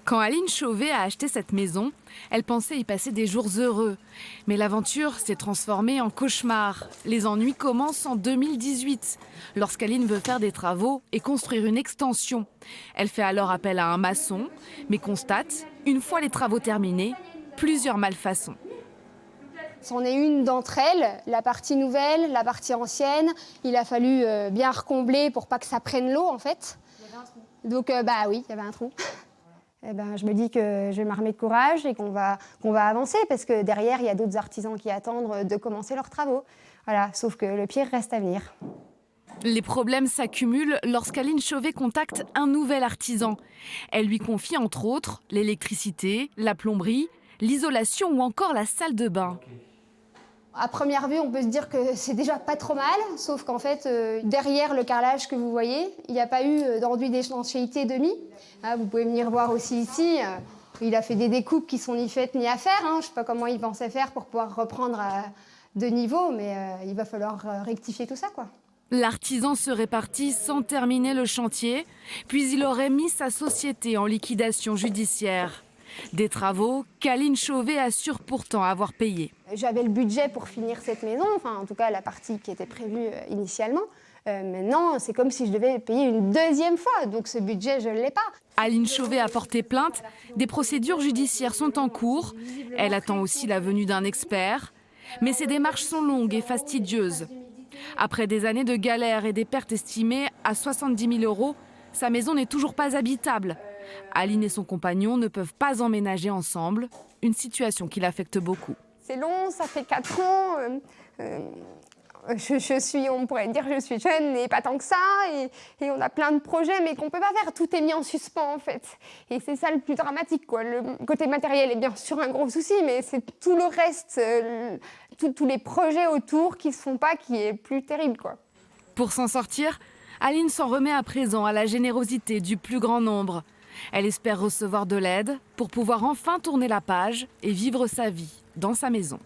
Quand Aline Chauvet a acheté cette maison, elle pensait y passer des jours heureux. Mais l'aventure s'est transformée en cauchemar. Les ennuis commencent en 2018, lorsqu'Aline veut faire des travaux et construire une extension. Elle fait alors appel à un maçon, mais constate, une fois les travaux terminés, plusieurs malfaçons. C'en est une d'entre elles, la partie nouvelle, la partie ancienne. Il a fallu bien recombler pour pas que ça prenne l'eau en fait. Il y avait un trou. Donc oui, il y avait un trou. Eh ben, je me dis que je vais m'armer de courage et qu'on va avancer parce que derrière, il y a d'autres artisans qui attendent de commencer leurs travaux. Voilà, sauf que le pire reste à venir. Les problèmes s'accumulent lorsqu'Aline Chauvet contacte un nouvel artisan. Elle lui confie entre autres l'électricité, la plomberie, l'isolation ou encore la salle de bain. À première vue, on peut se dire que c'est déjà pas trop mal, sauf qu'en fait, derrière le carrelage que vous voyez, il n'y a pas eu d'enduit d'étanchéité demi. Vous pouvez venir voir aussi ici, il a fait des découpes qui sont ni faites ni à faire. Je ne sais pas comment il pensait faire pour pouvoir reprendre de niveau, mais il va falloir rectifier tout ça, quoi. L'artisan serait parti sans terminer le chantier, puis il aurait mis sa société en liquidation judiciaire. Des travaux qu'Aline Chauvet assure pourtant avoir payés. J'avais le budget pour finir cette maison, enfin en tout cas la partie qui était prévue initialement. Maintenant, c'est comme si je devais payer une deuxième fois, donc ce budget, je ne l'ai pas. Aline Chauvet a porté plainte. Des procédures judiciaires sont en cours. Elle attend aussi la venue d'un expert. Mais ces démarches sont longues et fastidieuses. Après des années de galères et des pertes estimées à 70 000 €, sa maison n'est toujours pas habitable. Aline et son compagnon ne peuvent pas emménager ensemble, une situation qui l'affecte beaucoup. C'est long, ça fait 4 ans. On pourrait dire que je suis jeune, mais pas tant que ça. Et on a plein de projets, mais qu'on ne peut pas faire. Tout est mis en suspens, en fait. Et c'est ça le plus dramatique, quoi. Le côté matériel est bien sûr un gros souci, mais c'est tout le reste, tous les projets autour qui ne se font pas, qui est plus terrible, quoi. Pour s'en sortir, Aline s'en remet à présent à la générosité du plus grand nombre. Elle espère recevoir de l'aide pour pouvoir enfin tourner la page et vivre sa vie dans sa maison.